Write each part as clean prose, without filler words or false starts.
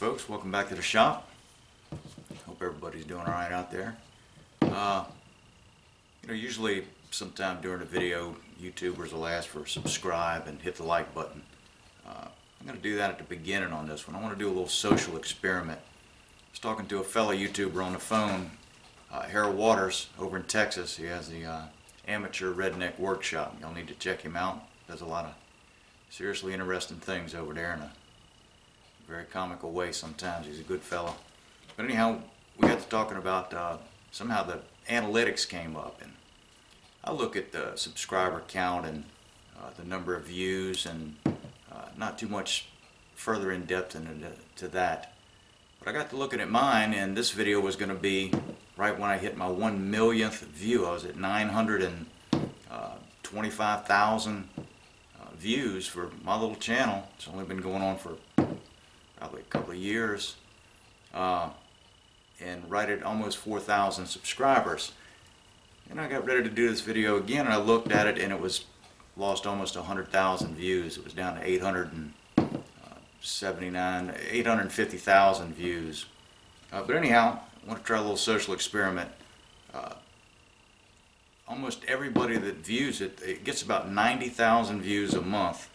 Folks, welcome back to the shop. Hope everybody's doing alright out there. Usually sometime during the video, YouTubers will ask for subscribe and hit the like button. I'm going to do that at the beginning on this one. I want to do a little social experiment. I was talking to a fellow YouTuber on the phone, Harold Waters, over in Texas. He has the Amateur Redneck Workshop. Y'all need to check him out. Does a lot of seriously interesting things over there in a very comical way sometimes. He's a good fellow. But anyhow, we got to talking about somehow the analytics came up, and I look at the subscriber count and the number of views, and not too much further in depth into that. But I got to looking at mine, and this video was going to be right when I hit my 1 millionth view. I was at 925,000 views for my little channel. It's only been going on for probably a couple of years, and right at almost 4,000 subscribers. And I got ready to do this video again, and I looked at it, and it was lost almost 100,000 views. It was down to 850,000 views. But anyhow, I want to try a little social experiment. Almost everybody that views it, it gets about 90,000 views a month,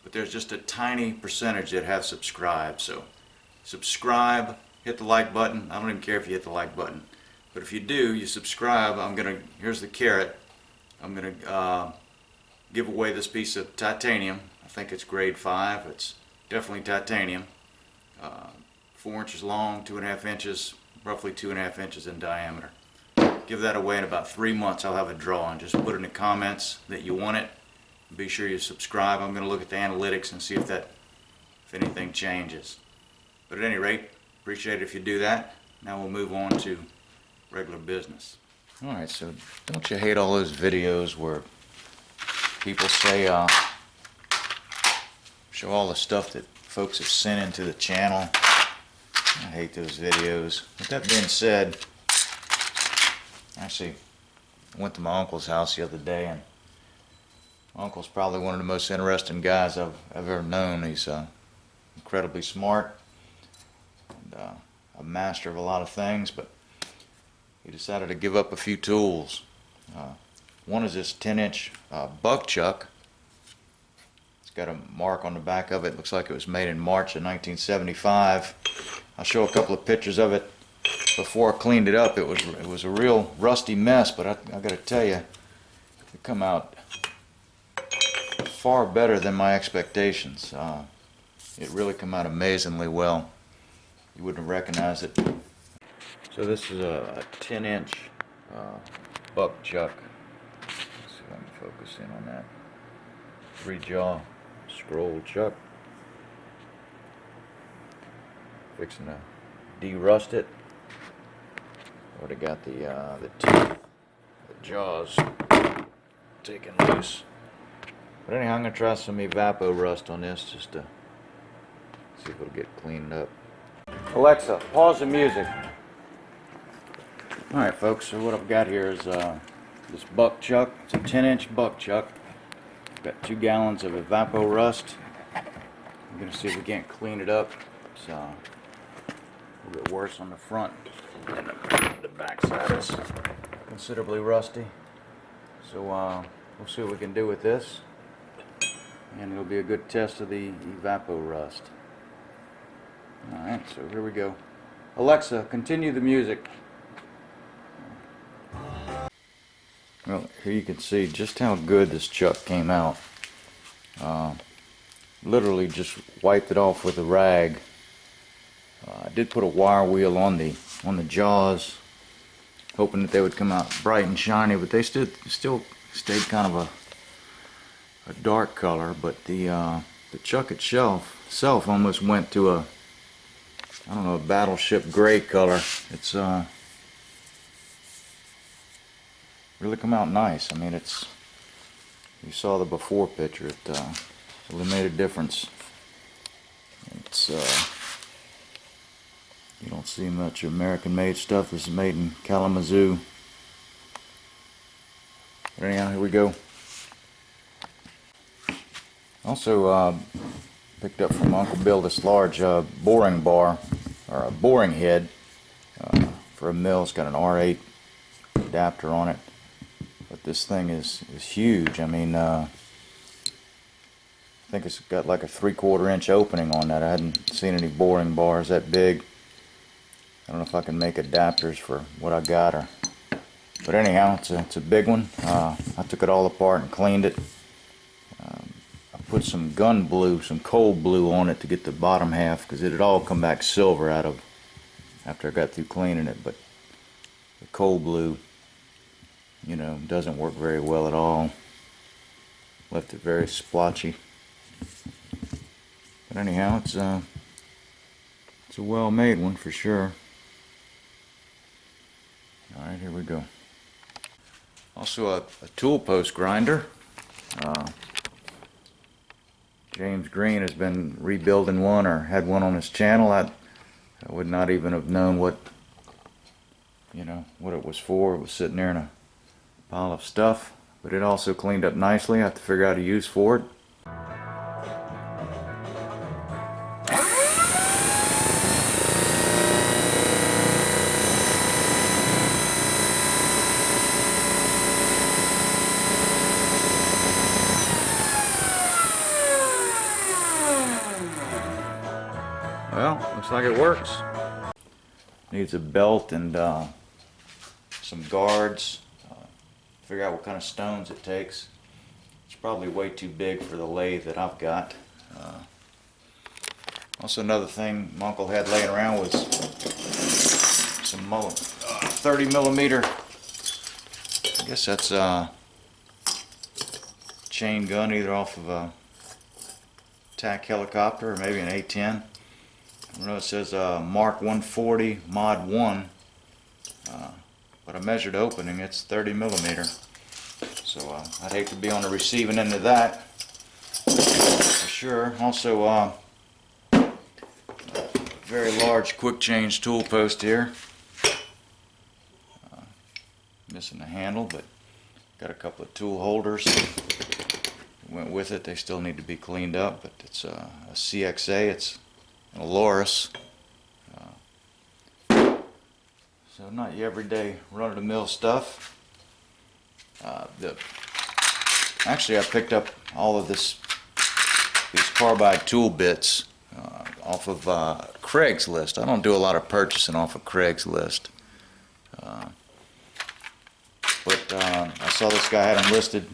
but there's just a tiny percentage that have subscribed. So subscribe, hit the like button. I don't even care if you hit the like button, but if you do, you subscribe. Here's the carrot. I'm gonna give away this piece of titanium. I think it's grade 5. It's definitely titanium. 4 inches long, 2.5 inches, roughly 2.5 inches in diameter. Give that away in about 3 months. I'll have a draw, and just put in the comments that you want it. Be sure you subscribe. I'm going to look at the analytics and see if anything changes. But at any rate, appreciate it if you do that. Now we'll move on to regular business. Alright, so don't you hate all those videos where people say, show all the stuff that folks have sent into the channel? I hate those videos. With that being said, actually, I went to my uncle's house the other day, and my uncle's probably one of the most interesting guys I've ever known. He's incredibly smart and a master of a lot of things, but he decided to give up a few tools. One is this 10-inch buck chuck. It's got a mark on the back of it. Looks like it was made in March of 1975. I'll show a couple of pictures of it. Before I cleaned it up, it was a real rusty mess, but I got to tell you, it come out far better than my expectations. It really come out amazingly well. You wouldn't have recognized it. So this is a 10-inch buck chuck. Let's see if I can focus in on that. 3-jaw scroll chuck. Fixing to de-rust it. Already got the teeth, the jaws taken loose. But anyhow, I'm going to try some evapor rust on this just to see if it'll get cleaned up. Alexa, pause the music. Alright folks, so what I've got here is this buck chuck. It's a 10-inch buck chuck. I've got 2 gallons of evapor rust. I'm going to see if we can't clean it up. It's a little bit worse on the front, and the back side is considerably rusty. So we'll see what we can do with this, and it'll be a good test of the evapor rust. Alright, so here we go. Alexa, continue the music. Well, here you can see just how good this chuck came out. Literally just wiped it off with a rag. I did put a wire wheel on the jaws, hoping that they would come out bright and shiny, but they still stayed kind of a dark color. But the chuck itself almost went to a, I don't know, a battleship gray color. It's really come out nice. I mean, you saw the before picture. It really made a difference. It's you don't see much American-made stuff. This is made in Kalamazoo. But anyhow, here we go. Also, Picked up from Uncle Bill this large boring bar, or a boring head for a mill. It's got an R8 adapter on it. But this thing is huge. I mean, I think it's got like a 3/4 inch opening on that. I hadn't seen any boring bars that big. I don't know if I can make adapters for what I got, but anyhow, it's a big one. I took it all apart and cleaned it. I put some gun blue, some cold blue on it to get the bottom half, because it had all come back silver after I got through cleaning it. But the cold blue, you know, doesn't work very well at all. Left it very splotchy. But anyhow, it's a well-made one for sure. Alright, here we go. Also a tool post grinder. James Green has been rebuilding one, or had one on his channel. I would not even have known what it was for. It was sitting there in a pile of stuff, but it also cleaned up nicely. I have to figure out a use for it. Well, looks like it works. Needs a belt and some guards. Figure out what kind of stones it takes. It's probably way too big for the lathe that I've got. Also, another thing my uncle had laying around was some 30 millimeter. I guess that's a chain gun, either off of a TAC helicopter or maybe an A-10. I know it says Mark 140 Mod 1, but I measured opening, it's 30 millimeter. So I'd hate to be on the receiving end of that, for sure. Also, very large quick change tool post here. Missing the handle, but got a couple of tool holders that went with it. They still need to be cleaned up, but it's a CXA. It's a Loris. So not your everyday run-of-the-mill stuff. Actually, I picked up all of these carbide tool bits off of Craigslist. I don't do a lot of purchasing off of Craigslist. But I saw this guy had them listed,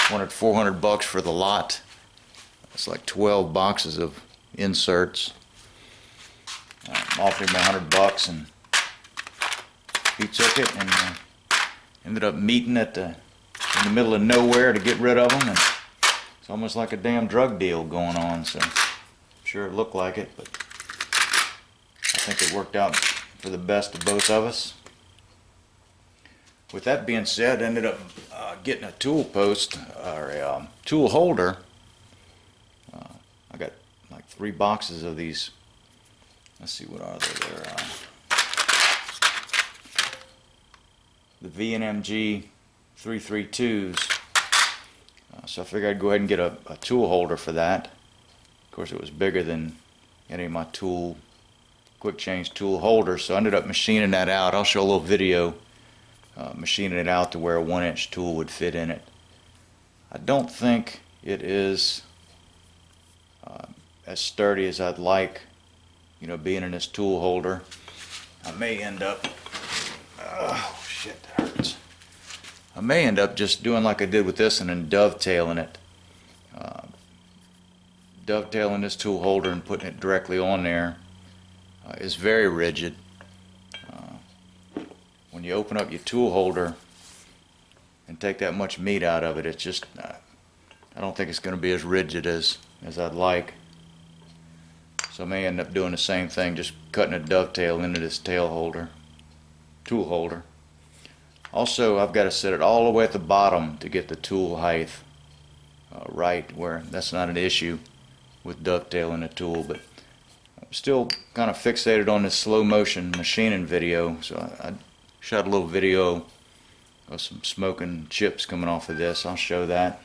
wanted $400 for the lot. It's like 12 boxes of inserts. Offered him $100, and he took it and ended up meeting in the middle of nowhere to get rid of them. And it's almost like a damn drug deal going on. So I'm sure it looked like it, but I think it worked out for the best of both of us. With that being said, I ended up getting a tool post, or a tool holder. I got like 3 boxes of these. Let's see, what are they? They're the V&MG 332s. So I figured I'd go ahead and get a tool holder for that. Of course, it was bigger than any of my quick change tool holders, so I ended up machining that out. I'll show a little video machining it out to where a 1-inch tool would fit in it. I don't think it is as sturdy as I'd like, you know, being in this tool holder. I may end up, oh shit, that hurts. I may end up just doing like I did with this and then dovetailing it. Dovetailing this tool holder and putting it directly on there is very rigid. When you open up your tool holder and take that much meat out of it, it's just, I don't think it's going to be as rigid as I'd like. So I may end up doing the same thing, just cutting a dovetail into this tool holder. Also, I've got to set it all the way at the bottom to get the tool height right, where that's not an issue with dovetailing a tool, but I'm still kind of fixated on this slow motion machining video, so I shot a little video of some smoking chips coming off of this. I'll show that.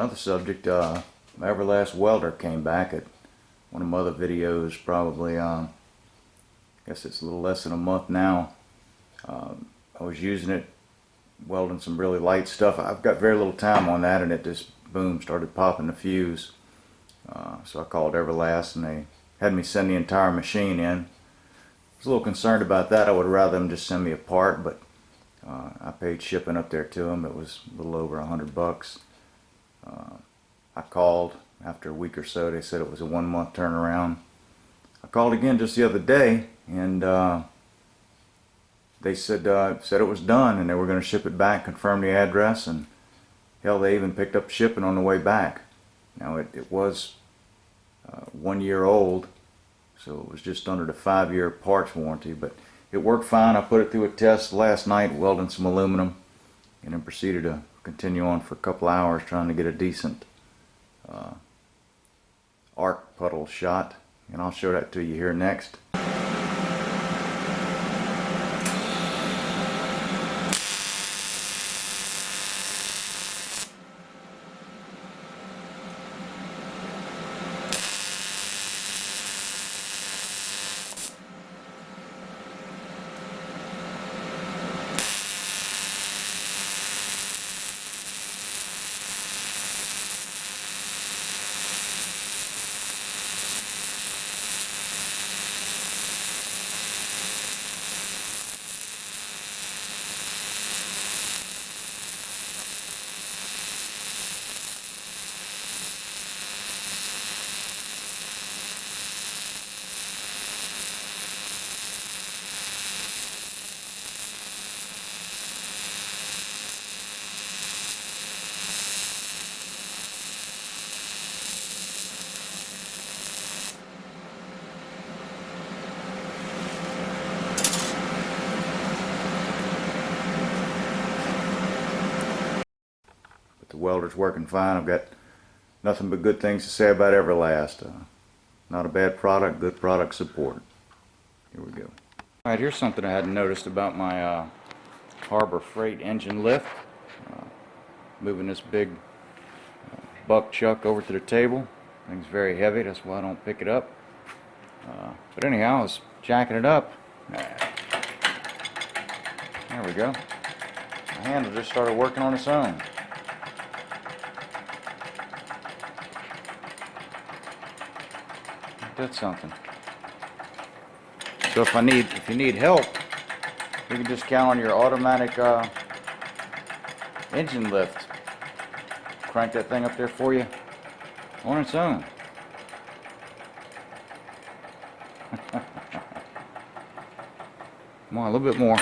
another subject, Everlast Welder came back at one of my other videos, probably, I guess it's a little less than a month now. I was using it, welding some really light stuff. I've got very little time on that, and it just, boom, started popping the fuse. So I called Everlast, and they had me send the entire machine in. I was a little concerned about that. I would rather them just send me a part, but I paid shipping up there to them. It was a little over $100. I called after a week or so. They said it was a 1-month turnaround. I called again just the other day, and they said it was done, and they were going to ship it back, confirm the address, and hell, they even picked up shipping on the way back. Now it was 1 year old, so it was just under the 5-year parts warranty, but it worked fine. I put it through a test last night, welding some aluminum, and then proceeded to continue on for a couple hours trying to get a decent arc puddle shot, and I'll show that to you here next. The welder's working fine. I've got nothing but good things to say about Everlast. Not a bad product, good product support. Here we go. Alright, here's something I hadn't noticed about my Harbor Freight engine lift. Moving this big buck chuck over to the table. Thing's very heavy, that's why I don't pick it up. But anyhow, I was jacking it up. There we go. The handle just started working on its own. That's something. So if you need help, you can just count on your automatic engine lift. Crank that thing up there for you on its own. Come on, a little bit more.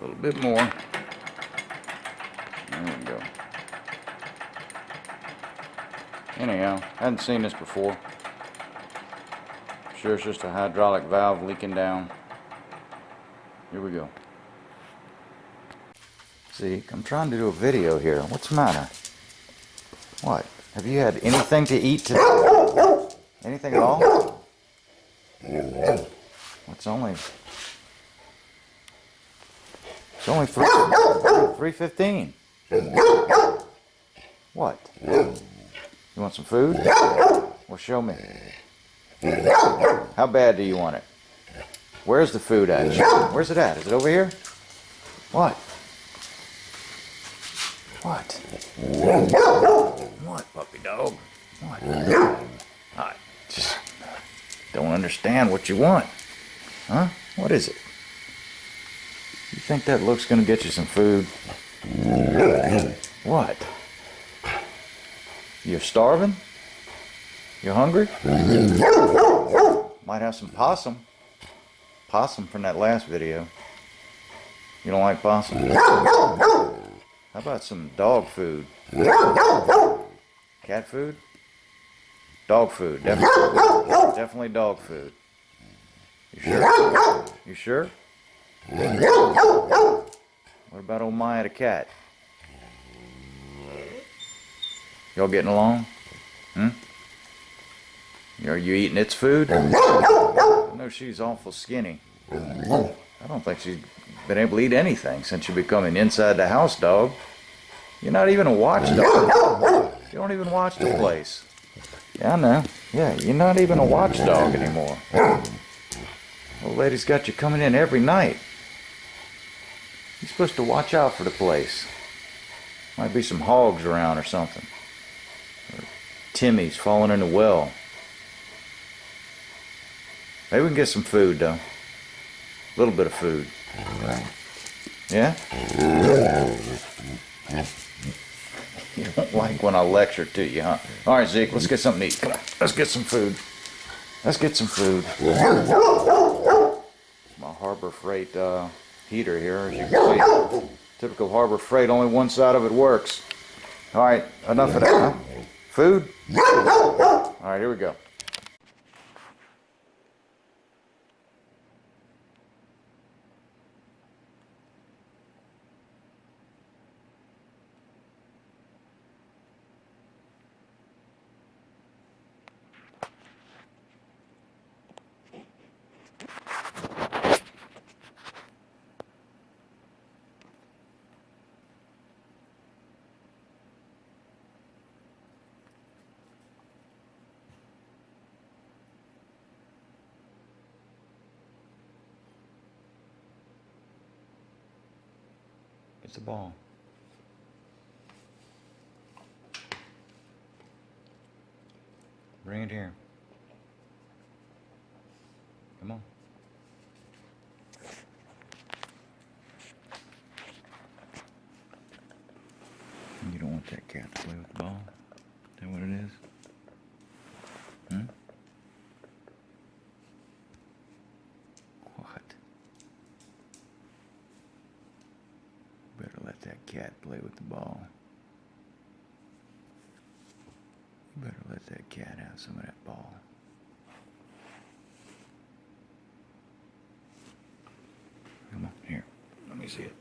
A little bit more. There we go. Anyhow, hadn't seen this before. I'm sure it's just a hydraulic valve leaking down. Here we go. See, I'm trying to do a video here. What's the matter? What? Have you had anything to eat today? Anything at all? It's only 3:15. What? You want some food? Well, show me. How bad do you want it? Where's the food at? Where's it at? Is it over here? What? What? What, puppy dog? What? I just don't understand what you want. Huh? What is it? You think that look's gonna get you some food? What? You're starving? You hungry? Might have some possum. Possum from that last video. You don't like possum? How about some dog food? Cat food? Dog food. Definitely dog food. You sure? You sure? What about old Maya the cat? Y'all getting along? Are you eating its food? I know she's awful skinny. I don't think she's been able to eat anything since you become an inside the house dog. You're not even a watchdog. You don't even watch the place. Yeah, I know. Yeah, you're not even a watchdog anymore. Old lady's got you coming in every night. You're supposed to watch out for the place. Might be some hogs around or something. Or Timmy's falling in the well. Maybe we can get some food, though. A little bit of food. Yeah? You don't like when I lecture to you, huh? All right, Zeke, let's get something to eat. Come on, let's get some food. Let's get some food. My Harbor Freight heater here, as you can see. Typical Harbor Freight, only one side of it works. All right, enough of that, huh? Food? All right, here we go. It's a ball. Bring it here. Come on. You don't want that cat to play with the ball? Is that what it is? Hmm? What? Better let that cat play with the ball. You better let that cat have some of that ball. Come on, here. Let me see it.